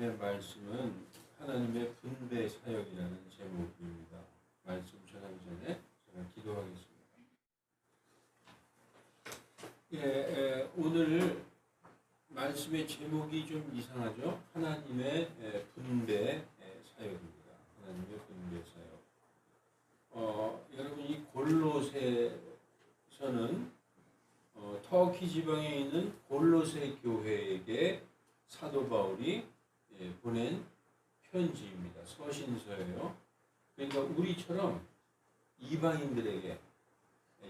하나님의 말씀은 하나님의 분배 사역이라는 제목입니다. 말씀 전하기 전에 제가 기도하겠습니다. 오늘 말씀의 제목이 좀 이상하죠? 하나님의 분배 사역입니다. 하나님의 분배 사역. 여러분 이 골로새서는 터키 지방에 있는 골로새 교회에게 사도 바울이 보낸 편지입니다. 서신서예요. 그러니까 우리처럼 이방인들에게,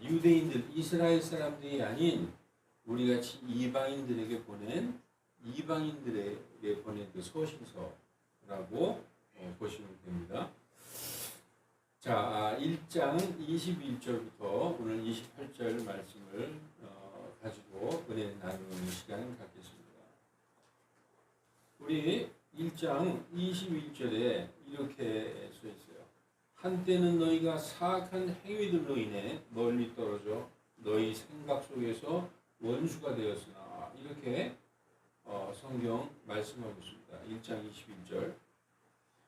유대인들, 이스라엘 사람들이 아닌 우리같이 이방인들에게 보낸 그 서신서라고 보시면 됩니다. 자, 1장 21절부터 오늘 28절 말씀을 가지고 은혜 나누는 시간을 갖겠습니다. 우리 1장 21절에 이렇게 써 있어요. 한때는 너희가 사악한 행위들로 인해 멀리 떨어져 너희 생각 속에서 원수가 되었으나, 이렇게 성경 말씀하고 있습니다. 1장 21절.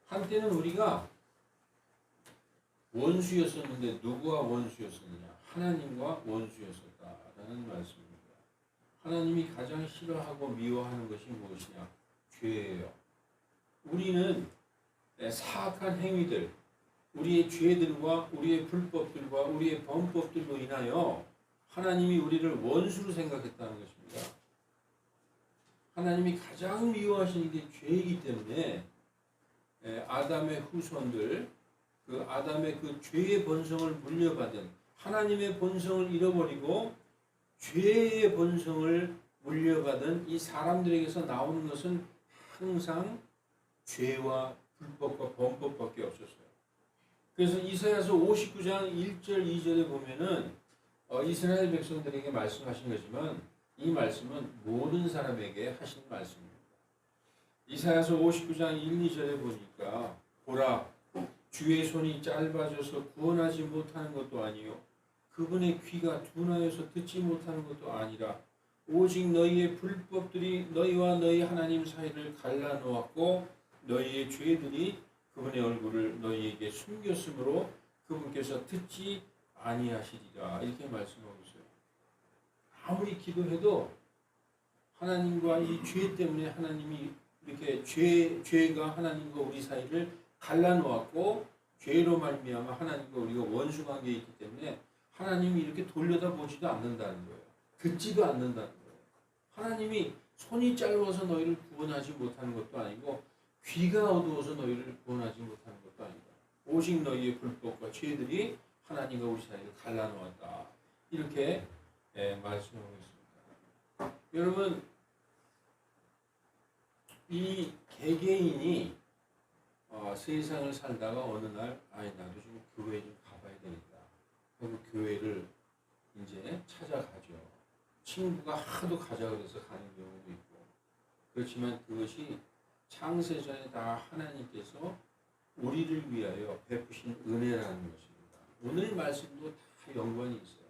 한때는 우리가 원수였었는데 누구와 원수였었느냐? 하나님과 원수였었다라는 말씀입니다. 하나님이 가장 싫어하고 미워하는 것이 무엇이냐? 죄예요. 우리는 사악한 행위들, 우리의 죄들과 우리의 불법들과 우리의 범법들로 인하여 하나님이 우리를 원수로 생각했다는 것입니다. 하나님이 가장 미워하시는 게 죄이기 때문에 아담의 후손들, 그 아담의 그 죄의 본성을 물려받은, 하나님의 본성을 잃어버리고 죄의 본성을 물려받은 이 사람들에게서 나오는 것은 항상 죄와 불법과 범법밖에 없었어요. 그래서 이사야서 59장 1절 2절에 보면은 이스라엘 백성들에게 말씀하신 거지만 이 말씀은 모든 사람에게 하신 말씀입니다. 이사야서 59장 1, 2절에 보니까 보라, 주의 손이 짧아져서 구원하지 못하는 것도 아니요 그분의 귀가 둔하여서 듣지 못하는 것도 아니라 오직 너희의 불법들이 너희와 너희 하나님 사이를 갈라놓았고 너희의 죄들이 그분의 얼굴을 너희에게 숨겼으므로 그분께서 듣지 아니하시리라, 이렇게 말씀하고 있어요. 아무리 기도해도 하나님과 이 죄 때문에 하나님이 이렇게 죄가 하나님과 우리 사이를 갈라놓았고 죄로 말미암아 하나님과 우리가 원수 관계에 있기 때문에 하나님이 이렇게 돌려다보지도 않는다는 거예요. 듣지도 않는다는 거예요. 하나님이 손이 짧아서 너희를 구원하지 못하는 것도 아니고 귀가 어두워서 너희를 구원하지 못하는 것도 아니다. 오직 너희의 불법과 죄들이 하나님과 우리 사이를 갈라놓았다, 이렇게 말씀하고 있습니다. 여러분, 이 개개인이 세상을 살다가 어느 날 나도 좀 교회 좀 가봐야 되겠다 하고 교회를 이제 찾아가죠. 친구가 하도 가자 그래서 가는 경우도 있고, 그렇지만 그것이 창세전에 다 하나님께서 우리를 위하여 베푸신 은혜라는 것입니다. 오늘 말씀도 다 연관이 있어요.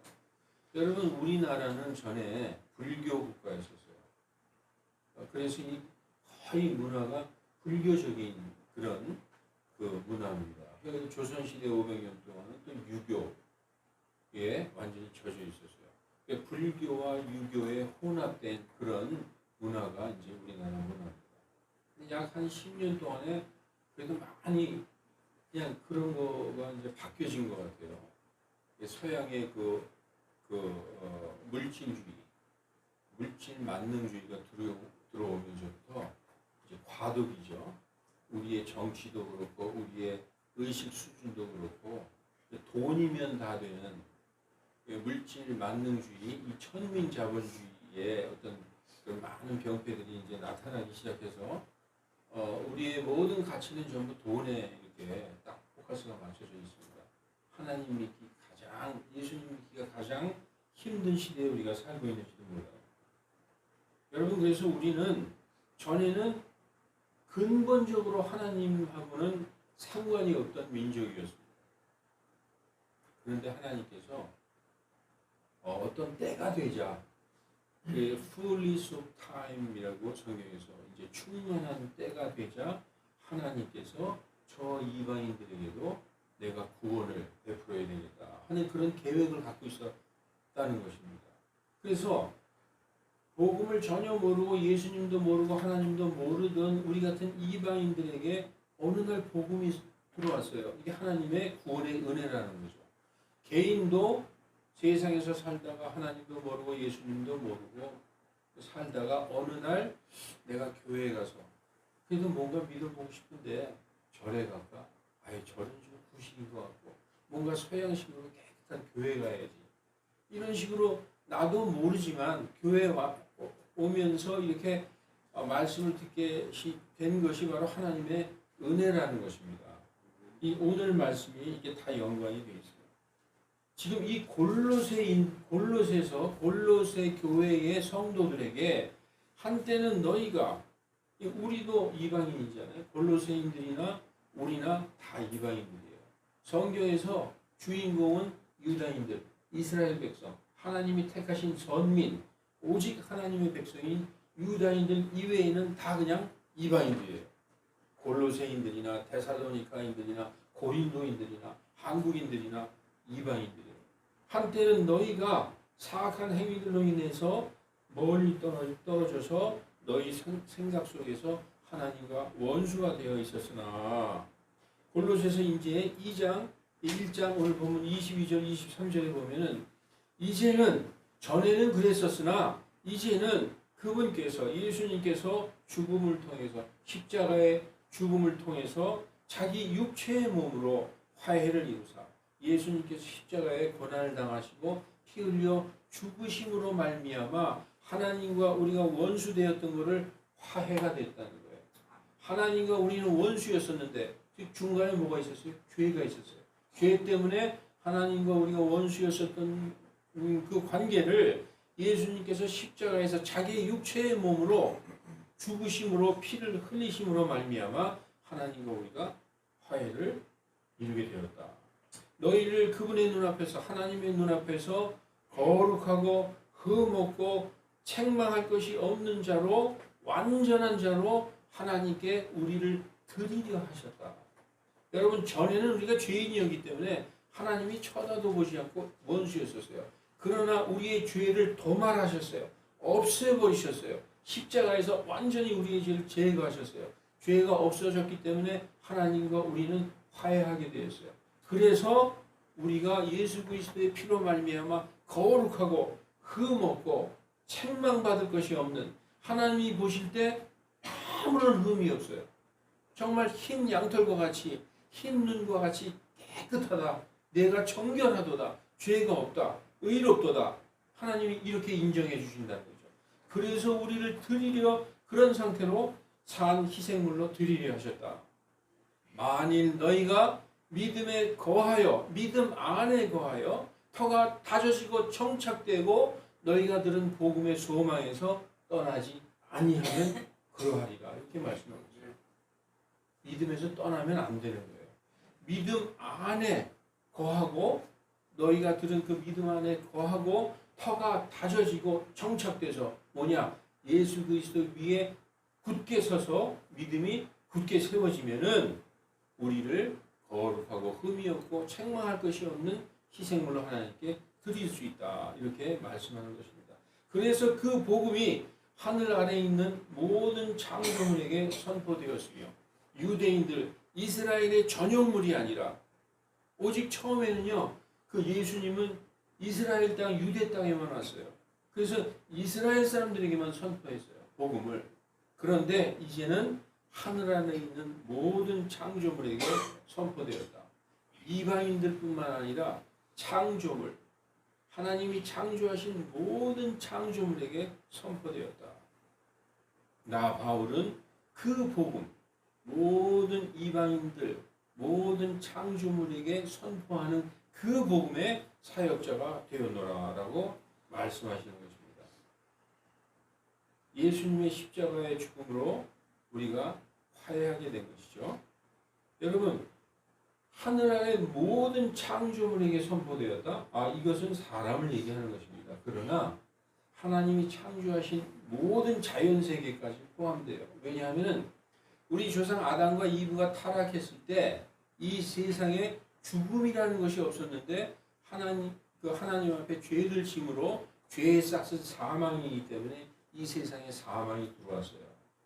여러분, 우리나라는 전에 불교 국가였었어요. 그래서 이 거의 문화가 불교적인 그런 그 문화입니다. 그래서 조선시대 500년 동안은 또 유교에 완전히 젖어 있었어요. 그러니까 불교와 유교에 혼합된 그런 문화가 이제 우리나라 문화입니다. 약 한 10년 동안에 그래도 많이 그냥 그런 거가 이제 바뀌어진 것 같아요. 서양의 물질주의, 물질 만능주의가 들어오면서부터 이제 과도기죠. 우리의 정치도 그렇고 우리의 의식 수준도 그렇고 돈이면 다 되는 물질 만능주의, 이 천민 자본주의의 어떤 그 많은 병폐들이 이제 나타나기 시작해서 우리의 모든 가치는 전부 돈에 이렇게 딱 포커스가 맞춰져 있습니다. 하나님 믿기 가장, 예수님 믿기가 가장 힘든 시대에 우리가 살고 있는지도 몰라요. 여러분, 그래서 우리는 전에는 근본적으로 하나님하고는 상관이 없던 민족이었습니다. 그런데 하나님께서 어떤 때가 되자 그 fullness of time이라고 성경에서 이제 충만한 때가 되자 하나님께서 저 이방인들에게도 내가 구원을 베풀어야 되겠다 하는 그런 계획을 갖고 있었다는 것입니다. 그래서 복음을 전혀 모르고 예수님도 모르고 하나님도 모르던 우리 같은 이방인들에게 어느 날 복음이 들어왔어요. 이게 하나님의 구원의 은혜라는 거죠. 개인도 세상에서 살다가 하나님도 모르고 예수님도 모르고 살다가 어느 날 내가 교회에 가서 그래도 뭔가 믿어보고 싶은데 절에 갈까? 아예 절은 좀 구식인 것 같고 뭔가 서양식으로 깨끗한 교회 가야지. 이런 식으로 나도 모르지만 교회에 오면서 이렇게 말씀을 듣게 된 것이 바로 하나님의 은혜라는 것입니다. 이 오늘 말씀이 이게 다 연관이 되어 있어요. 지금 이 골로새서 골로새 교회의 성도들에게 한때는 너희가 우리도 이방인이잖아요. 골로새인들이나 우리나 다 이방인들이에요. 성경에서 주인공은 유다인들, 이스라엘 백성, 하나님이 택하신 선민, 오직 하나님의 백성인 유다인들 이외에는 다 그냥 이방인들이에요. 골로새인들이나 데살로니가인들이나 고린도인들이나 한국인들이나 이방인들이에요. 한때는 너희가 사악한 행위들로 인해서 멀리 떨어져서 너희 생각 속에서 하나님과 원수가 되어 있었으나 골로새서 이제 2장 1장 오늘 보면 22절 23절에 보면은 이제는 전에는 그랬었으나 이제는 그분께서 예수님께서 죽음을 통해서 십자가의 죽음을 통해서 자기 육체의 몸으로 화해를 이루사 예수님께서 십자가에 고난을 당하시고 피 흘려 죽으심으로 말미암아 하나님과 우리가 원수되었던 것을 화해가 됐다는 거예요. 하나님과 우리는 원수였었는데 중간에 뭐가 있었어요? 죄가 있었어요. 죄 때문에 하나님과 우리가 원수였었던 그 관계를 예수님께서 십자가에서 자기의 육체의 몸으로 죽으심으로 피를 흘리심으로 말미암아 하나님과 우리가 화해를 이루게 되었다. 너희를 그분의 눈앞에서 하나님의 눈앞에서 거룩하고 흠없고 책망할 것이 없는 자로 완전한 자로 하나님께 우리를 드리려 하셨다. 여러분 전에는 우리가 죄인이었기 때문에 하나님이 쳐다도 보지 않고 원수였었어요. 그러나 우리의 죄를 도말하셨어요. 없애버리셨어요. 십자가에서 완전히 우리의 죄를 제거하셨어요. 죄가 없어졌기 때문에 하나님과 우리는 화해하게 되었어요. 그래서 우리가 예수 그리스도의 피로 말미암아 거룩하고 흠없고 책망받을 것이 없는 하나님이 보실 때 아무런 흠이 없어요. 정말 흰 양털과 같이 흰 눈과 같이 깨끗하다. 내가 정결하도다. 죄가 없다. 의롭도다. 하나님이 이렇게 인정해 주신다는 거죠. 그래서 우리를 드리려 그런 상태로 산 희생물로 드리려 하셨다. 만일 너희가 믿음에 거하여 믿음 안에 거하여 터가 다져지고 정착되고 너희가 들은 복음의 소망에서 떠나지 아니하면 그러하리라. 이렇게 말씀하고 있어요. 믿음에서 떠나면 안 되는 거예요. 믿음 안에 거하고 너희가 들은 그 믿음 안에 거하고 터가 다져지고 정착돼서 뭐냐? 예수 그리스도 위에 굳게 서서 믿음이 굳게 세워지면은 우리를 거룩하고 흠이 없고 책망할 것이 없는 희생물로 하나님께 드릴 수 있다. 이렇게 말씀하는 것입니다. 그래서 그 복음이 하늘 아래에 있는 모든 창조물에게 선포되었으며 유대인들 이스라엘의 전용물이 아니라 오직 처음에는요. 그 예수님은 이스라엘 땅 유대 땅에만 왔어요. 그래서 이스라엘 사람들에게만 선포했어요. 복음을. 그런데 이제는 하늘 안에 있는 모든 창조물에게 선포되었다. 이방인들뿐만 아니라 창조물, 하나님이 창조하신 모든 창조물에게 선포되었다. 나 바울은 그 복음, 모든 이방인들, 모든 창조물에게 선포하는 그 복음의 사역자가 되었노라라고 말씀하시는 것입니다. 예수님의 십자가의 죽음으로 우리가 화해하게 된 것이죠. 여러분, 하늘 아래 모든 창조물에게 선포되었다. 이것은 사람을 얘기하는 것입니다. 그러나 하나님이 창조하신 모든 자연 세계까지 포함돼요. 왜냐하면 우리 조상 아담과 이브가 타락했을 때 이 세상에 죽음이라는 것이 없었는데 하나님 앞에 죄를 짐으로 죄의 싹은 사망이기 때문에 이 세상에 사망이 들어왔어요.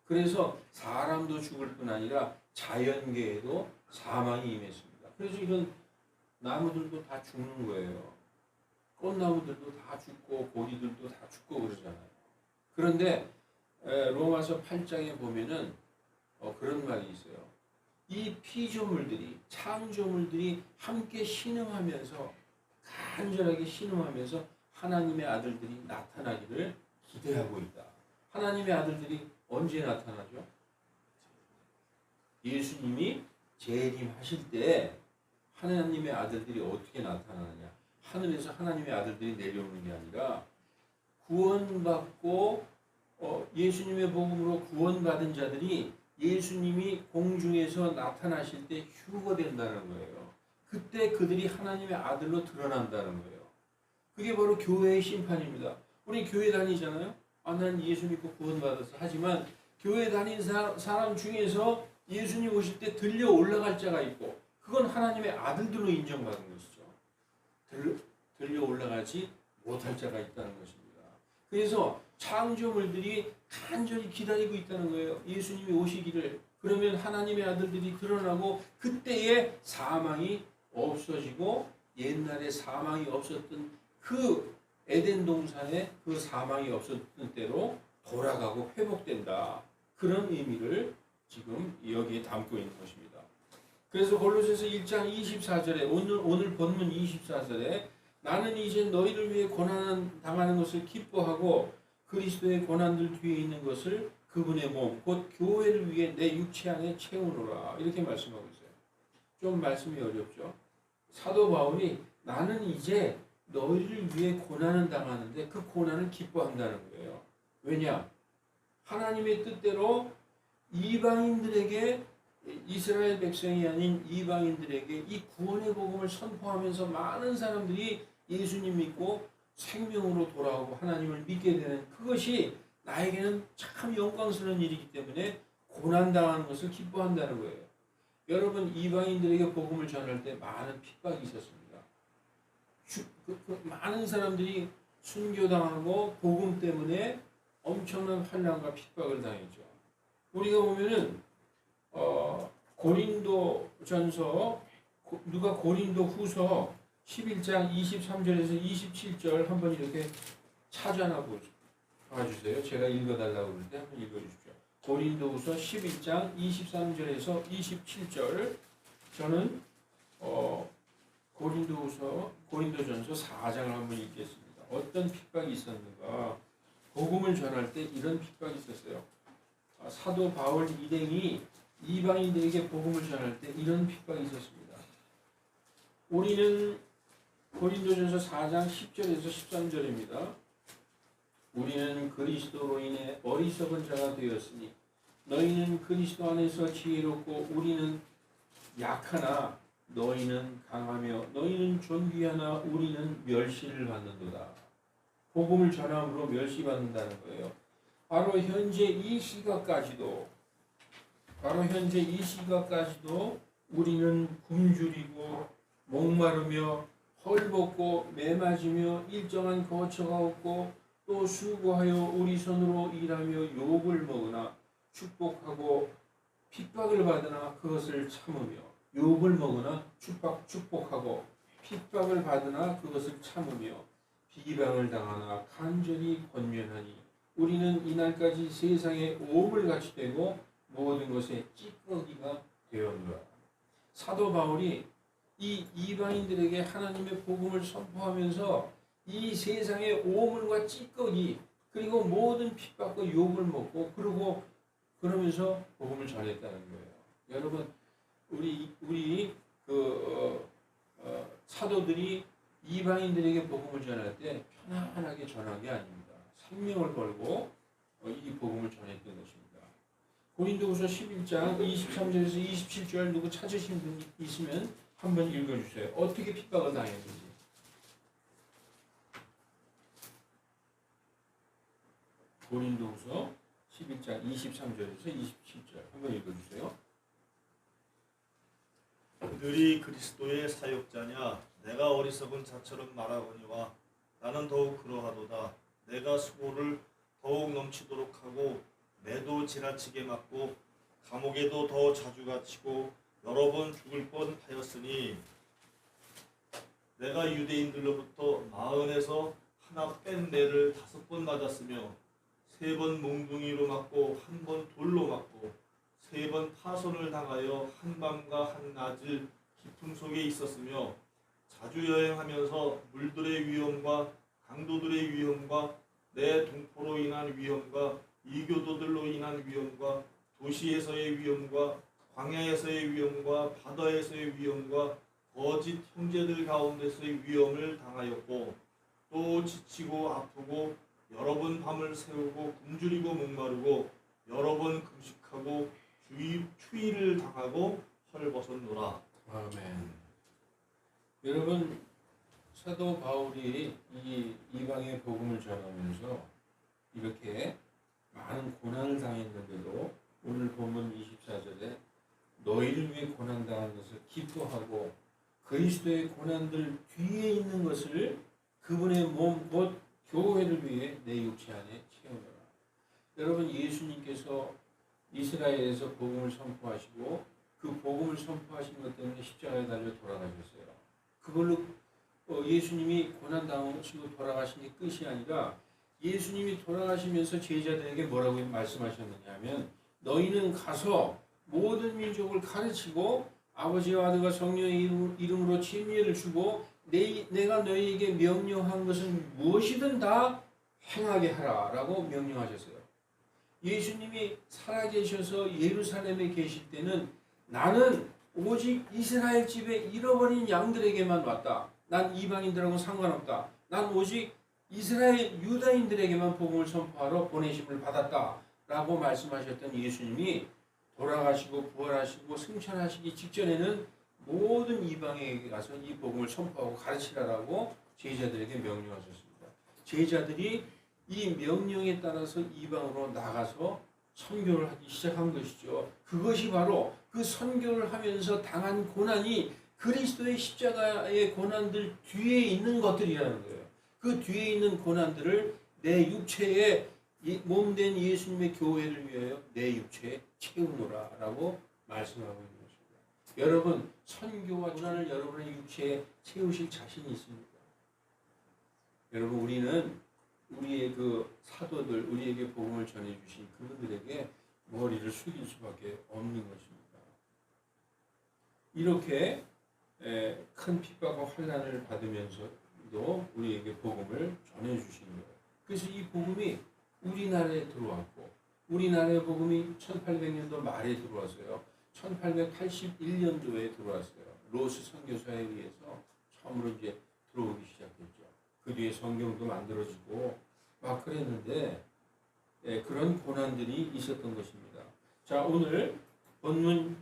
그래서 사람도 죽을 뿐 아니라 자연계에도 사망이 임했습니다. 그래서 이런 나무들도 다 죽는 거예요. 꽃나무들도 다 죽고 고리들도 다 죽고 그러잖아요. 그런데 로마서 8장에 보면은 그런 말이 있어요. 이 피조물들이 창조물들이 함께 신음하면서 간절하게 신음하면서 하나님의 아들들이 나타나기를 기대하고 있다. 하나님의 아들들이 언제 나타나죠? 예수님이 재림하실 때 하나님의 아들들이 어떻게 나타나느냐? 하늘에서 하나님의 아들들이 내려오는 게 아니라 구원받고 예수님의 복음으로 구원받은 자들이 예수님이 공중에서 나타나실 때 휴거된다는 거예요. 그때 그들이 하나님의 아들로 드러난다는 거예요. 그게 바로 교회의 심판입니다. 우리 교회 다니잖아요. 난 예수 믿고 구원받았어. 하지만 교회 다니는 사람 중에서 예수님 오실 때 들려 올라갈 자가 있고 그건 하나님의 아들들로 인정받은 것이죠. 들려 올라가지 못할 자가 있다는 것입니다. 그래서 창조물들이 간절히 기다리고 있다는 거예요. 예수님이 오시기를. 그러면 하나님의 아들들이 드러나고 그때에 사망이 없어지고 옛날에 사망이 없었던 그 에덴 동산에 그 사망이 없었던 때로 돌아가고 회복된다. 그런 의미를 지금 여기에 담고 있는 것입니다. 그래서 골로새서 1장 24절에 오늘 본문 24절에 나는 이제 너희를 위해 고난 당하는 것을 기뻐하고 그리스도의 고난들 뒤에 있는 것을 그분의 몸 곧 교회를 위해 내 육체 안에 채우노라. 이렇게 말씀하고 있어요. 좀 말씀이 어렵죠. 사도 바울이 나는 이제 너희를 위해 고난을 당하는데 그 고난을 기뻐한다는 거예요. 왜냐? 하나님의 뜻대로 이방인들에게 이스라엘 백성이 아닌 이방인들에게 이 구원의 복음을 선포하면서 많은 사람들이 예수님 믿고 생명으로 돌아오고 하나님을 믿게 되는 그것이 나에게는 참 영광스러운 일이기 때문에 고난당하는 것을 기뻐한다는 거예요. 여러분 이방인들에게 복음을 전할 때 많은 핍박이 있었습니다. 많은 사람들이 순교당하고 복음 때문에 엄청난 환난과 핍박을 당했죠. 우리가 보면은 고린도전서 누가 고린도 후서 11장 23절에서 27절 한번 이렇게 찾아나 봐주세요. 제가 읽어달라고 그럴 때 한번 읽어주십시오. 고린도후서 11장 23절에서 27절 저는 고린도전서 4장을 한번 읽겠습니다. 어떤 핍박이 있었는가? 복음을 전할 때 이런 핍박이 있었어요. 사도 바울 일행이 이방인들에게 복음을 전할 때 이런 핍박이 있었습니다. 우리는 고린도전서 4장 10절에서 13절입니다. 우리는 그리스도로 인해 어리석은 자가 되었으니 너희는 그리스도 안에서 지혜롭고 우리는 약하나 너희는 강하며 너희는 존귀하나 우리는 멸시를 받는도다. 복음을 전함으로 멸시받는다는 거예요. 바로 현재 이 시각까지도 우리는 굶주리고 목마르며 헐벗고 매맞으며 일정한 거처가 없고 또 수고하여 우리 손으로 일하며 욕을 먹으나 축복하고 핍박을 받으나 그것을 참으며 욕을 먹으나 축복하고 핍박을 받으나 그것을 참으며 비방을 당하나 간절히 권면하니 우리는 이날까지 세상에 오물 같이 되고 모든 것에 찌꺼기가 되었노라. 사도 바울이 이 이방인들에게 하나님의 복음을 선포하면서 이 세상의 오물과 찌꺼기 그리고 모든 핍박과 욕을 먹고 그러면서 복음을 전했다는 거예요. 여러분 우리 사도들이 이방인들에게 복음을 전할 때 편안하게 전한 게 아닙니다. 생명을 걸고 이 복음을 전했던 것입니다. 고린도후서 11장 23절에서 27절 누구 찾으신 분 있으면 한번 읽어주세요. 어떻게 핍박을 당했는지. 고린도후서 11장 23절에서 27절 한번 읽어주세요. 그들이 그리스도의 사역자냐? 내가 어리석은 자처럼 말하거니와 나는 더욱 그러하도다. 내가 수고를 더욱 넘치도록 하고 매도 지나치게 맞고 감옥에도 더 자주 갇히고 여러 번 죽을 뻔하였으니 내가 유대인들로부터 마흔에서 하나 뺀 매를 5번 맞았으며 3번 몽둥이로 맞고 1번 돌로 맞고 3번 파손을 당하여 한밤과 한낮을 깊음 속에 있었으며 자주 여행하면서 물들의 위험과 강도들의 위험과 내 동포로 인한 위험과 이교도들로 인한 위험과 도시에서의 위험과 광야에서의 위험과 바다에서의 위험과 거짓 형제들 가운데서의 위험을 당하였고 또 지치고 아프고 여러 번 밤을 새우고 굶주리고 목마르고 여러 번 금식하고 추위를 당하고 헐벗었노라. 아멘. 여러분, 사도 바울이 이 이방의 복음을 전하면서 이렇게 많은 고난을 당했는데도 오늘 본문 24절에 너희를 위해 고난당한 것을 기뻐하고 그리스도의 고난들 뒤에 있는 것을 그분의 몸 곧 교회를 위해 내 육체 안에 채우노라. 여러분, 예수님께서 이스라엘에서 복음을 선포하시고 그 복음을 선포하신 것 때문에 십자가에 달려 돌아가셨어요. 그걸로 예수님이 고난당하시고 돌아가신 게 끝이 아니라 예수님이 돌아가시면서 제자들에게 뭐라고 말씀하셨느냐 하면 너희는 가서 모든 민족을 가르치고 아버지와 아들과 성령의 이름으로 침례를 주고 내가 너희에게 명령한 것은 무엇이든 다 행하게 하라 라고 명령하셨어요. 예수님이 살아계셔서 예루살렘에 계실 때는 나는 오직 이스라엘 집에 잃어버린 양들에게만 왔다. 난 이방인들하고 상관없다. 난 오직 이스라엘 유다인들에게만 복음을 선포하러 보내심을 받았다 라고 말씀하셨던 예수님이 돌아가시고 부활하시고 승천하시기 직전에는 모든 이방에게 가서 이 복음을 선포하고 가르치라라고 제자들에게 명령하셨습니다. 제자들이 이 명령에 따라서 이방으로 나가서 선교를 하기 시작한 것이죠. 그것이 바로 그 선교를 하면서 당한 고난이 그리스도의 십자가의 고난들 뒤에 있는 것들이라는 거예요. 그 뒤에 있는 고난들을 내 육체에 몸된 예수님의 교회를 위하여 내 육체에 채우노라 라고 말씀하고 있는 것입니다. 여러분, 선교와 고난을 여러분의 육체에 채우실 자신이 있습니까? 여러분, 우리는 우리의 그 사도들, 우리에게 복음을 전해주신 그분들에게 머리를 숙일 수밖에 없는 것입니다. 이렇게 큰 핍박과 환난을 받으면서도 우리에게 복음을 전해주신 거예요. 그래서 이 복음이 우리나라에 들어왔고 우리나라의 복음이 1800년도 말에 들어왔어요. 1881년도에 들어왔어요. 로스 선교사에 의해서 처음으로 이제 들어오기 시작했죠. 그 뒤에 성경도 만들어지고 막 그랬는데 그런 고난들이 있었던 것입니다. 자, 오늘 본문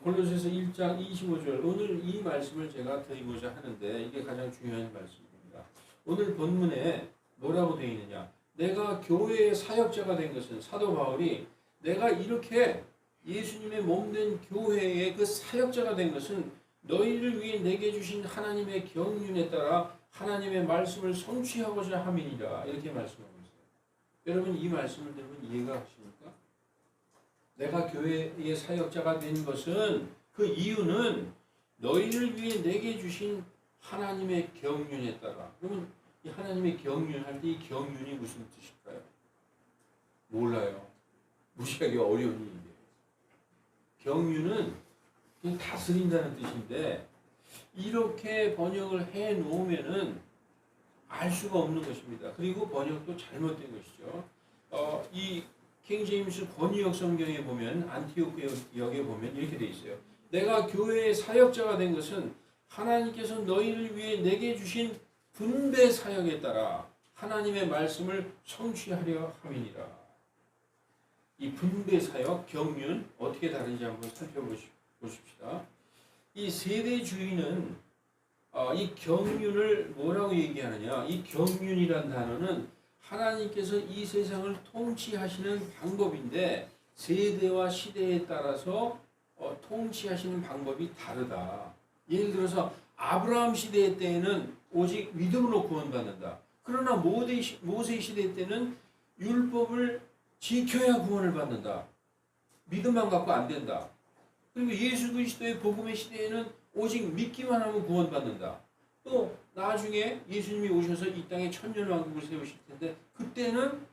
골로새서 1장 25절 오늘 이 말씀을 제가 드리고자 하는데 이게 가장 중요한 말씀입니다. 오늘 본문에 뭐라고 되어 있느냐? 내가 교회의 사역자가 된 것은 사도 바울이 내가 이렇게 예수님의 몸된 교회의 그 사역자가 된 것은 너희를 위해 내게 주신 하나님의 경륜에 따라 하나님의 말씀을 성취하고자 함이니라 이렇게 말씀하고 있어요. 여러분, 이 말씀을 들으면 이해가 가십니까? 내가 교회의 사역자가 된 것은 그 이유는 너희를 위해 내게 주신 하나님의 경륜에 따라. 그러면 이 하나님의 경륜 할 때 이 경륜이 무슨 뜻일까요? 몰라요. 무시하기 어려운 일이에요. 경륜은 그냥 다스린다는 뜻인데 이렇게 번역을 해 놓으면은 알 수가 없는 것입니다. 그리고 번역도 잘못된 것이죠. 이 킹제임스 권위역 성경에 보면 안티오크역에 보면 이렇게 돼 있어요. 내가 교회의 사역자가 된 것은 하나님께서 너희를 위해 내게 주신 분배 사역에 따라 하나님의 말씀을 성취하려 함이니라. 이 분배 사역, 경륜 어떻게 다른지 한번 살펴보십시다. 이 세대주의는 이 경륜을 뭐라고 얘기하느냐? 이 경륜이란 단어는 하나님께서 이 세상을 통치하시는 방법인데 세대와 시대에 따라서 통치하시는 방법이 다르다. 예를 들어서 아브라함 시대 때에는 오직 믿음으로 구원받는다. 그러나 모세 시대 때는 율법을 지켜야 구원을 받는다. 믿음만 갖고 안 된다. 그리고 예수 그리스도의 복음의 시대에는 오직 믿기만 하면 구원받는다. 또 나중에 예수님이 오셔서 이 땅에 천년왕국을 세우실 텐데 그때는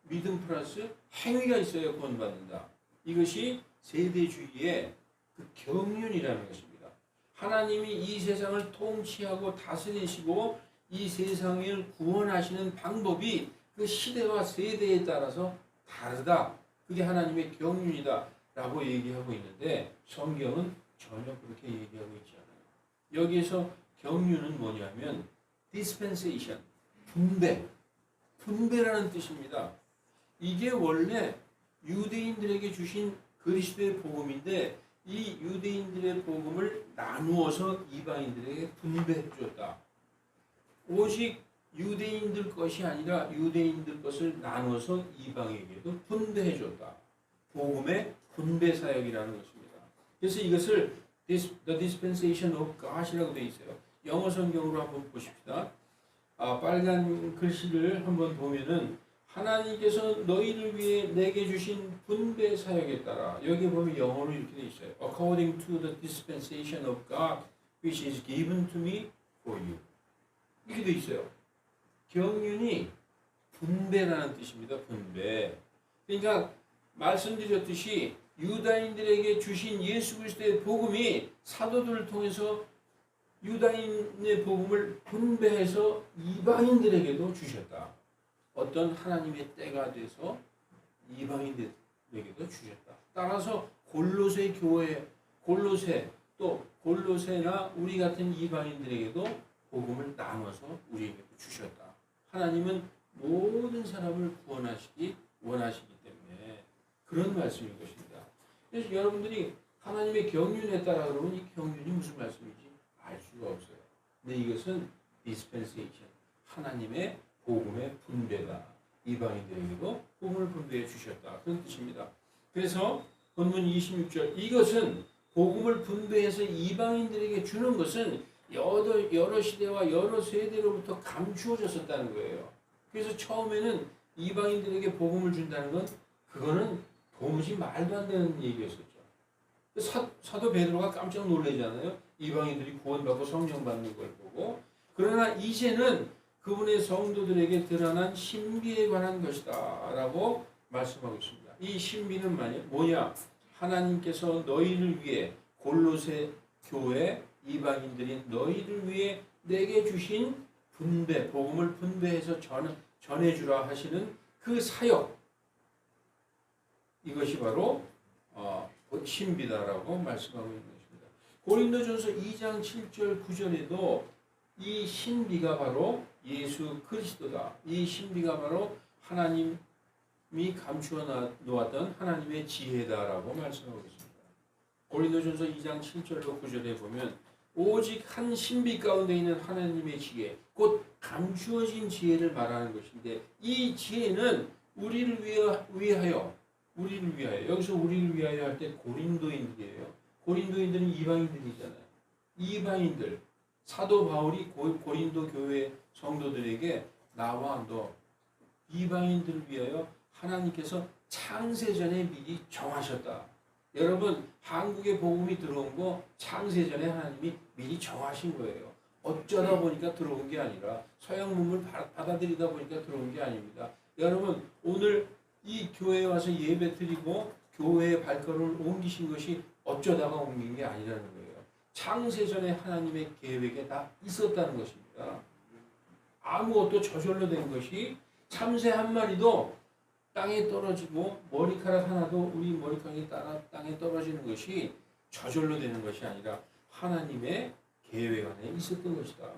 믿음 플러스 행위가 있어야 구원받는다. 이것이 세대주의의 그 경륜이라는 것입니다. 하나님이 이 세상을 통치하고 다스리시고 이 세상을 구원하시는 방법이 그 시대와 세대에 따라서 다르다. 그게 하나님의 경륜이다 라고 얘기하고 있는데 성경은 전혀 그렇게 얘기하고 있지 않아요. 여기에서 경륜은 뭐냐면 dispensation, 분배라는 뜻입니다. 이게 원래 유대인들에게 주신 그리스도의 복음인데 이 유대인들의 복음을 나누어서 이방인들에게 분배해 줬다. 오직 유대인들 것이 아니라 유대인들 것을 나눠서 이방에게도 분배해 줬다. 복음의 분배 사역이라는 것입니다. 그래서 이것을 The Dispensation of God이라고 되어 있어요. 영어 성경으로 한번 보십시다. 빨간 글씨를 한번 보면은 하나님께서 너희를 위해 내게 주신 분배 사역에 따라 여기 보면 영어로 이렇게 되어 있어요. According to the dispensation of God which is given to me for you. 이렇게 되어 있어요. 경륜이 분배라는 뜻입니다. 분배. 그러니까 말씀드렸듯이 유다인들에게 주신 예수 그리스도의 복음이 사도들을 통해서 유다인의 복음을 분배해서 이방인들에게도 주셨다. 어떤 하나님의 때가 돼서 이방인들에게도 주셨다. 따라서 골로새 교회, 골로새나 우리 같은 이방인들에게도 복음을 나눠서 우리에게도 주셨다. 하나님은 모든 사람을 구원하시기 원하시기 때문에 그런 말씀인 것입니다. 그래서 여러분들이 하나님의 경륜에 따라 그러면 이 경륜이 무슨 말씀인지 알 수가 없어요. 근데 이것은 dispensation, 하나님의 복음의 분배다. 이방인들에게도 복음을 분배해 주셨다. 그런 뜻입니다. 그래서 본문 26절 이것은 복음을 분배해서 이방인들에게 주는 것은 여러 시대와 여러 세대로부터 감추어졌었다는 거예요. 그래서 처음에는 이방인들에게 복음을 준다는 건 그거는 도무지 말도 안 되는 얘기였었죠. 사도 베드로가 깜짝 놀라잖아요. 이방인들이 구원받고 성령 받는 걸 보고. 그러나 이제는 그분의 성도들에게 드러난 신비에 관한 것이다 라고 말씀하고 있습니다. 이 신비는 뭐냐? 하나님께서 너희를 위해 골로새 교회 이방인들인 너희를 위해 내게 주신 분배, 복음을 분배해서 전해주라 하시는 그 사역, 이것이 바로 신비다라고 말씀하고 있는 것입니다. 고린도전서 2장 7절 9절에도 이 신비가 바로 예수 그리스도다. 이 신비가 바로 하나님이 감추어 놓았던 하나님의 지혜다라고 말씀하고 있습니다. 고린도전서 2장 7절로 9절에 보면 오직 한 신비 가운데 있는 하나님의 지혜, 곧 감추어진 지혜를 말하는 것인데 이 지혜는 우리를 위하여 여기서 우리를 위하여 할 때 고린도인들이에요. 고린도인들은 이방인들이잖아요. 이방인들, 사도 바울이 고린도 교회 성도들에게 나와 너 이방인들을 위하여 하나님께서 창세전에 미리 정하셨다. 여러분 한국에 복음이 들어온 거 창세전에 하나님이 미리 정하신 거예요. 어쩌다 보니까 들어온 게 아니라 서양 문물 받아들이다 보니까 들어온 게 아닙니다. 여러분 오늘 이 교회에 와서 예배 드리고 교회의 발걸음을 옮기신 것이 어쩌다가 옮긴 게 아니라는 거예요. 창세전에 하나님의 계획에 다 있었다는 것입니다. 아무것도 저절로 된 것이 참새 한 마리도 땅에 떨어지고 머리카락 하나도 우리 머리카락이 따라 땅에 떨어지는 것이 저절로 되는 것이 아니라 하나님의 계획 안에 있었던 것이다.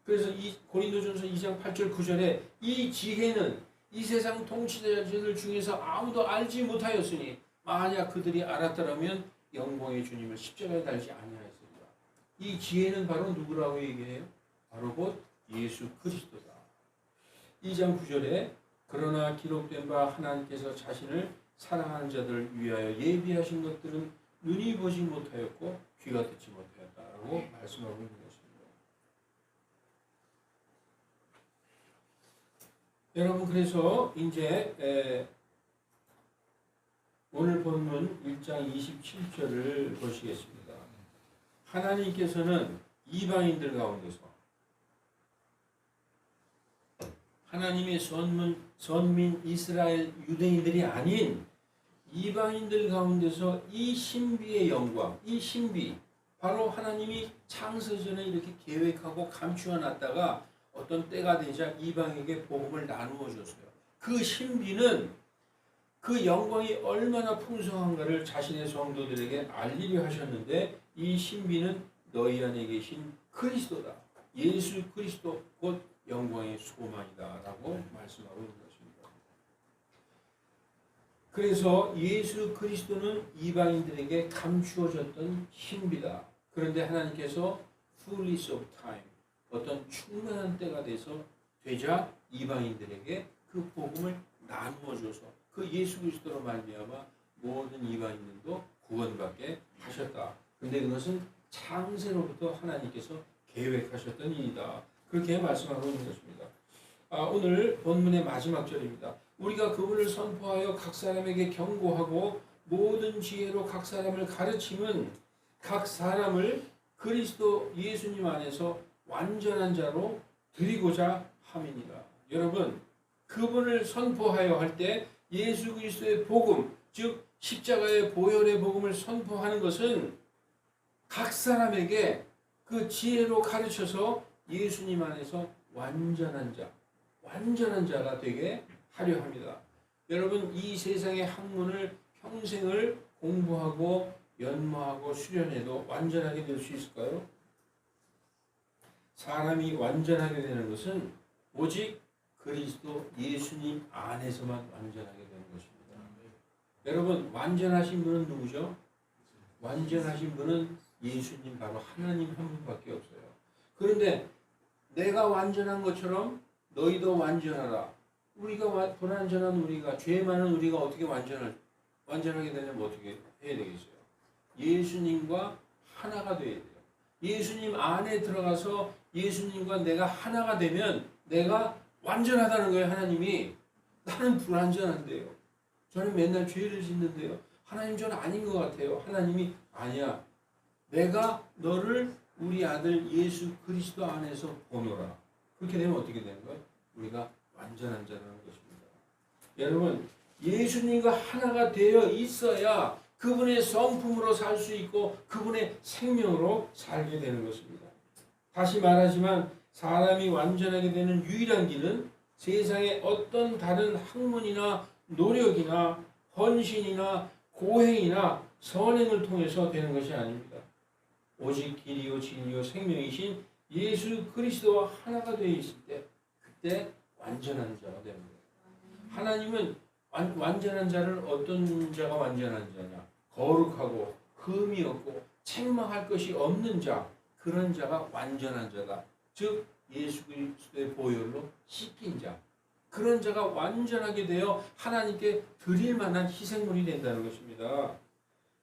그래서 이 고린도전서 2장 8절 9절에 이 지혜는 이 세상 통치자들 중에서 아무도 알지 못하였으니 만약 그들이 알았더라면 영광의 주님을 십자가에 달지 아니하였으리라. 이 지혜는 바로 누구라고 얘기해요? 바로 곧 예수 그리스도다. 2장 9절에 그러나 기록된 바 하나님께서 자신을 사랑하는 자들을 위하여 예비하신 것들은 눈이 보지 못하였고 귀가 듣지 못하였다라고 말씀하고 있는 것입니다. 여러분, 그래서 이제 오늘 본문 1장 27절을 보시겠습니다. 하나님께서는 이방인들 가운데서 하나님의 선민 이스라엘 유대인들이 아닌 이방인들 가운데서 이 신비의 영광, 이 신비, 바로 하나님이 창세전에 이렇게 계획하고 감추어 놨다가 어떤 때가 되자 이방에게 복음을 나누어 줬어요. 그 신비는, 그 영광이 얼마나 풍성한가를 자신의 성도들에게 알리려 하셨는데, 이 신비는 너희 안에 계신 그리스도다. 예수 그리스도 곧 영광의 소망이다라고 말씀하고 있는 것입니다. 그래서 예수 그리스도는 이방인들에게 감추어졌던 신비다. 그런데 하나님께서 fullness of time, 어떤 충만한 때가 되자 이방인들에게 그 복음을 나누어 줘서 그 예수 그리스도로 말미암아 모든 이방인들도 구원받게 하셨다. 그런데 그것은 창세로부터 하나님께서 계획하셨던 일이다. 그렇게 말씀하고 있는 것입니다. 오늘 본문의 마지막 절입니다. 우리가 그분을 선포하여 각 사람에게 경고하고 모든 지혜로 각 사람을 가르침은 각 사람을 그리스도 예수님 안에서 완전한 자로 드리고자 함이니라. 여러분, 그분을 선포하여 할 때 예수 그리스도의 복음, 즉 십자가의 보혈의 복음을 선포하는 것은 각 사람에게 그 지혜로 가르쳐서 예수님 안에서 완전한 자가 되게 하려 합니다. 여러분, 이 세상의 학문을 평생을 공부하고 연마하고 수련해도 완전하게 될 수 있을까요? 사람이 완전하게 되는 것은 오직 그리스도 예수님 안에서만 완전하게 되는 것입니다. 여러분, 완전하신 분은 누구죠? 완전하신 분은 예수님, 바로 하나님 한 분밖에 없어요. 그런데 내가 완전한 것처럼 너희도 완전하라. 우리가 불완전한 우리가, 죄 많은 우리가 어떻게 완전하게 되려면 어떻게 해야 되겠어요? 예수님과 하나가 되어야 돼요. 예수님 안에 들어가서 예수님과 내가 하나가 되면 내가 완전하다는 거예요. 하나님이. 나는 불완전한데요. 저는 맨날 죄를 짓는데요. 하나님, 저는 아닌 것 같아요. 하나님이 아니야. 내가 너를 우리 아들 예수 그리스도 안에서 보노라. 그렇게 되면 어떻게 되는 거예요? 우리가 완전한 자라는 것입니다. 여러분, 예수님과 하나가 되어 있어야 그분의 성품으로 살 수 있고 그분의 생명으로 살게 되는 것입니다. 다시 말하지만 사람이 완전하게 되는 유일한 길은 세상의 어떤 다른 학문이나 노력이나 헌신이나 고행이나 선행을 통해서 되는 것이 아닙니다. 오직 길이요 진리요 생명이신 예수 그리스도와 하나가 되어 있을 때, 그때 완전한 자가 되는 거예요. 하나님은 완전한 자를, 어떤 자가 완전한 자냐? 거룩하고 흠이 없고 책망할 것이 없는 자, 그런 자가 완전한 자다. 즉 예수 그리스도의 보혈로 씻긴 자, 그런 자가 완전하게 되어 하나님께 드릴 만한 희생물이 된다는 것입니다.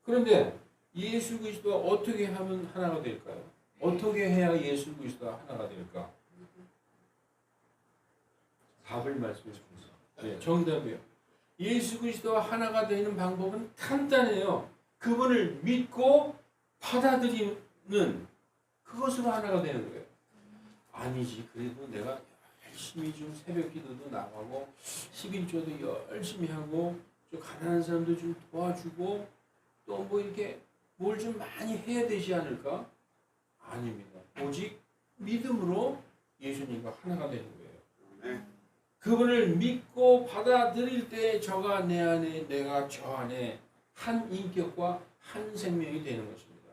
그런데 예수 그리스도가 어떻게 하면 하나가 될까요? 어떻게 해야 예수 그리스도가 하나가 될까? 답을 말씀해 주세요. 네, 정답이요. 예수 그리스도와 하나가 되는 방법은 간단해요. 그분을 믿고 받아들이는 그것으로 하나가 되는 거예요. 아니지, 그래도 내가 열심히 좀 새벽 기도도 나가고 11조도 열심히 하고 좀 가난한 사람도 좀 도와주고 또 뭐 이렇게 뭘 좀 많이 해야 되지 않을까? 아닙니다. 오직 믿음으로 예수님과 하나가 되는 거예요. 그분을 믿고 받아들일 때 저가 내 안에, 내가 저 안에 한 인격과 한 생명이 되는 것입니다.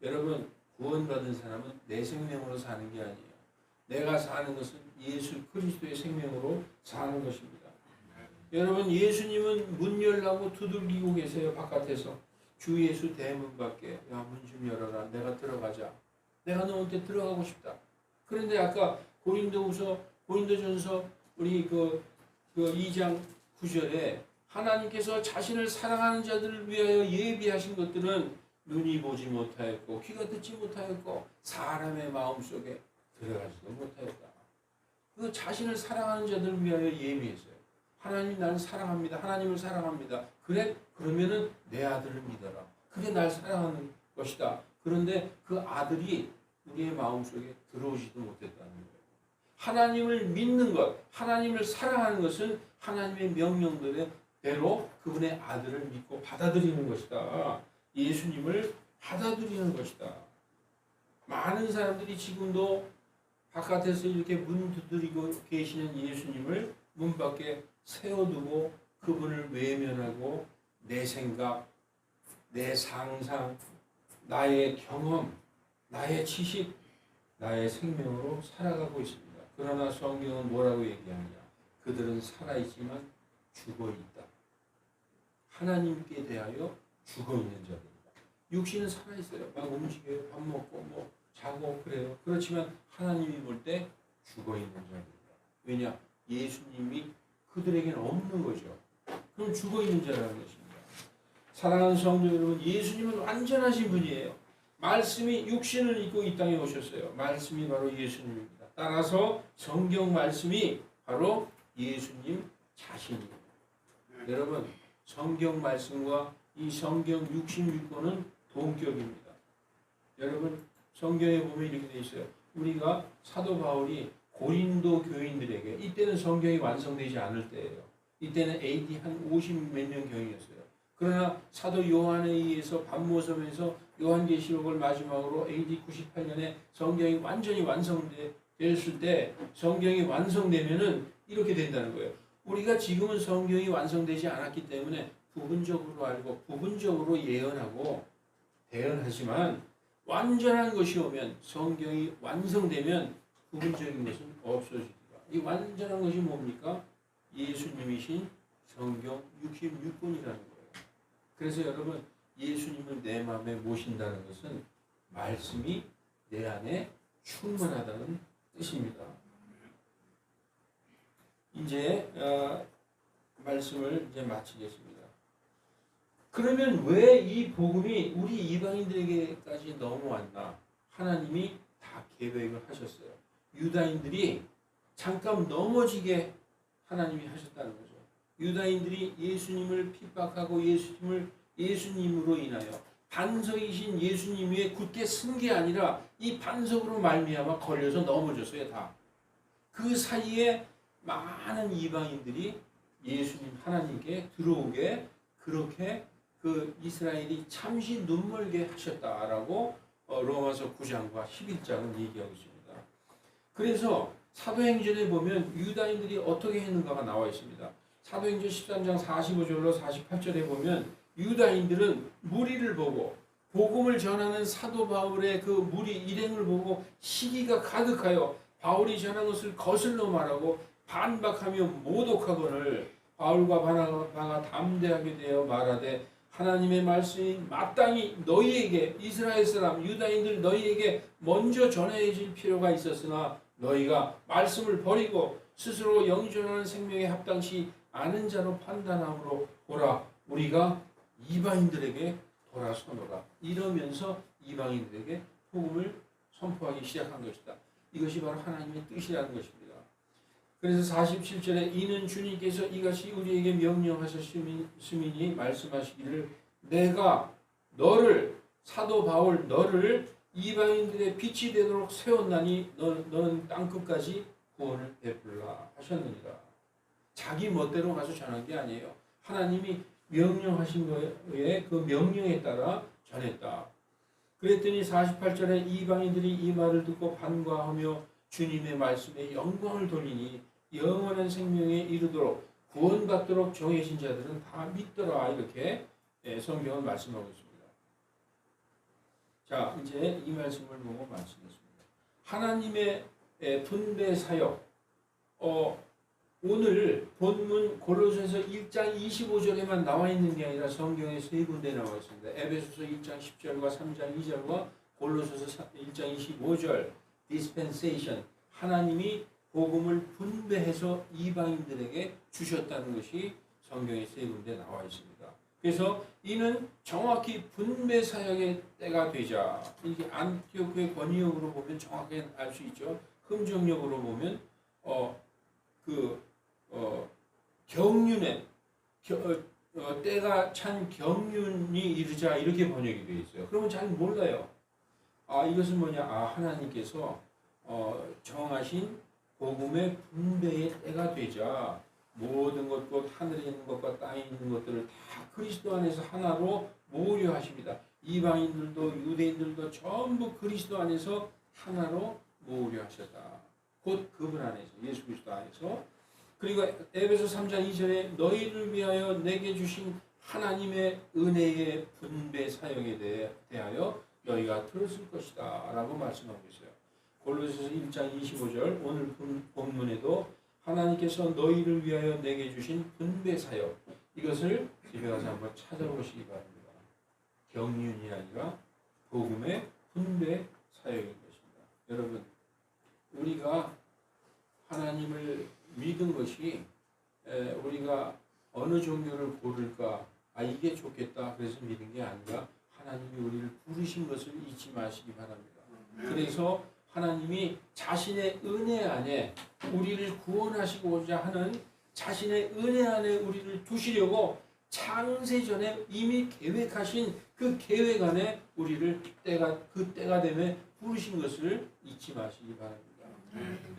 여러분, 구원받은 사람은 내 생명으로 사는 게 아니에요. 내가 사는 것은 예수 그리스도의 생명으로 사는 것입니다. 여러분, 예수님은 문 열라고 두들기고 계세요. 바깥에서. 주 예수 대문 밖에. 야, 문 좀 열어라. 내가 들어가자. 내가 너한테 들어가고 싶다. 그런데 아까 고린도전서 우리 그 그 2장 9절에 하나님께서 자신을 사랑하는 자들을 위하여 예비하신 것들은 눈이 보지 못하였고 귀가 듣지 못하였고 사람의 마음속에 들어가지도 못하였다. 그 자신을 사랑하는 자들을 위하여 예비했어요. 하나님 나를 사랑합니다. 하나님을 사랑합니다. 그래? 그러면은 내 아들을 믿어라. 그게 날 사랑하는 것이다. 그런데 그 아들이 우리의 마음속에 들어오지도 못했다는 거예요. 하나님을 믿는 것, 하나님을 사랑하는 것은 하나님의 명령대로 그분의 아들을 믿고 받아들이는 것이다. 예수님을 받아들이는 것이다. 많은 사람들이 지금도 바깥에서 이렇게 문 두드리고 계시는 예수님을 문 밖에 세워두고 그분을 외면하고 내 생각, 내 상상, 나의 경험, 나의 지식, 나의 생명으로 살아가고 있습니다. 그러나 성경은 뭐라고 얘기하느냐? 그들은 살아있지만 죽어있다. 하나님께 대하여 죽어있는 자들이다. 육신은 살아있어요. 막 움직여요. 밥 먹고 뭐 자고 그래요. 그렇지만 하나님이 볼 때 죽어있는 자들이다. 왜냐? 예수님이 그들에게는 없는 거죠. 그럼 죽어있는 자라는 것입니다. 사랑하는 성도 여러분, 예수님은 완전하신 분이에요. 말씀이 육신을 입고 이 땅에 오셨어요. 말씀이 바로 예수님입니다. 따라서 성경 말씀이 바로 예수님 자신이에요. 여러분, 성경 말씀과 이 성경 66권은 동격입니다. 여러분, 성경에 보면 이렇게 되어 있어요. 우리가 사도 바울이 고린도 교인들에게, 이때는 성경이 완성되지 않을 때예요. 이때는 AD 한 50 몇 년 경이었어요. 그러나 사도 요한에 의해서 반모섬에서 요한계시록을 마지막으로 AD 98년에 성경이 완전히 완성됐을 때, 성경이 완성되면은 이렇게 된다는 거예요. 우리가 지금은 성경이 완성되지 않았기 때문에 부분적으로 알고 부분적으로 예언하고 대언하지만, 완전한 것이 오면, 성경이 완성되면 부분적인 것은 없어지리라. 이 완전한 것이 뭡니까? 예수님이신 성경 66권이라는 거예요. 그래서 여러분, 예수님을 내 마음에 모신다는 것은 말씀이 내 안에 충만하다는 뜻입니다. 이제 말씀을 이제 마치겠습니다. 그러면 왜 이 복음이 우리 이방인들에게까지 넘어왔나? 하나님이 다 계획을 하셨어요. 유다인들이 잠깐 넘어지게 하나님이 하셨다는 거죠. 유다인들이 예수님을 핍박하고 예수님으로 인하여 반석이신 예수님 위에 굳게 쓴 게 아니라 이 반석으로 말미암아 걸려서 넘어졌어요. 다. 그 사이에 많은 이방인들이 예수님 하나님께 들어오게 그렇게 그 이스라엘이 잠시 눈멀게 하셨다라고 로마서 9장과 11장은 얘기하고 있습니다. 그래서 사도행전에 보면 유다인들이 어떻게 했는가가 나와 있습니다. 사도행전 13장 45절로 48절에 보면 유다인들은 무리를 보고 복음을 전하는 사도 바울의 그 무리 일행을 보고 시기가 가득하여 바울이 전한 것을 거슬러 말하고 반박하며 모독하거늘 바울과 바나바가 담대하게 되어 말하되 하나님의 말씀이 마땅히 너희에게, 이스라엘 사람 유다인들 너희에게 먼저 전해질 필요가 있었으나 너희가 말씀을 버리고 스스로 영존하는 생명에 합당치 않은 자로 판단함으로 보라, 우리가 이방인들에게 돌아서노라. 이러면서 이방인들에게 복음을 선포하기 시작한 것이다. 이것이 바로 하나님의 뜻이라는 것입니다. 그래서 47절에 이는 주님께서 이같이 우리에게 명령하셨으니 말씀하시기를 내가 너를, 사도 바울 너를 이방인들의 빛이 되도록 세웠나니 너는 땅끝까지 구원을 베풀라 하셨느니라. 자기 멋대로 가서 전한 게 아니에요. 하나님이 명령하신 거에 그 명령에 따라 전했다. 그랬더니 48절에 이방인들이 이 말을 듣고 반가하며 주님의 말씀에 영광을 돌리니 영원한 생명에 이르도록 구원받도록 정해진 자들은 다 믿더라. 이렇게 성경은 말씀하고 있습니다. 자, 이제 이 말씀을 보고 마치겠습니다. 하나님의 분배 사역, 오늘 본문 골로새서 1장 25절에만 나와 있는 게 아니라 성경에 세 군데 나와 있습니다. 에베소서 1장 10절과 3장 2절과 골로새서 1장 25절 dispensation, 하나님이 복음을 분배해서 이방인들에게 주셨다는 것이 성경에 세 군데 나와 있습니다. 그래서 이는 정확히 분배 사역의 때가 되자, 이게 안티오크의 권위역으로 보면 정확하게 알 수 있죠. 흠정역으로 보면 경륜의 때가 찬 경륜이 이르자 이렇게 번역이 되어 있어요. 그러면 잘 몰라요. 이것은 뭐냐? 하나님께서 정하신 복음의 분배의 때가 되자 모든 것, 곧 하늘에 있는 것과 땅에 있는 것들을 다 그리스도 안에서 하나로 모으려 하십니다. 이방인들도 유대인들도 전부 그리스도 안에서 하나로 모으려 하셨다. 곧 그분 안에서, 예수 그리스도 안에서. 그리고 에베소 3장 2절에 너희를 위하여 내게 주신 하나님의 은혜의 분배 사역에 대하여 너희가 들었을 것이다 라고 말씀하고 있어요. 골로새서 1장 25절 오늘 본문에도 하나님께서 너희를 위하여 내게 주신 분배 사역, 이것을 집에 가서 한번 찾아보시기 바랍니다. 경륜이 아니라 복음의 분배 사역인 것입니다. 여러분, 우리가 하나님을 믿은 것이 우리가 어느 종교를 고를까, 이게 좋겠다 그래서 믿은 게 아니라 하나님이 우리를 부르신 것을 잊지 마시기 바랍니다. 그래서 하나님이 자신의 은혜 안에 우리를 구원하시고자 하는 자신의 은혜 안에 우리를 두시려고 창세전에 이미 계획하신 그 계획 안에 우리를 그 때가 되면 부르신 것을 잊지 마시기 바랍니다.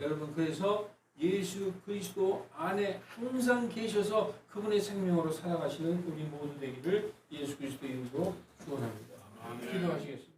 여러분, 그래서 예수 그리스도 안에 항상 계셔서 그분의 생명으로 살아가시는 우리 모두 되기를 예수 그리스도 이름으로 축원합니다. 기도하시겠습니다.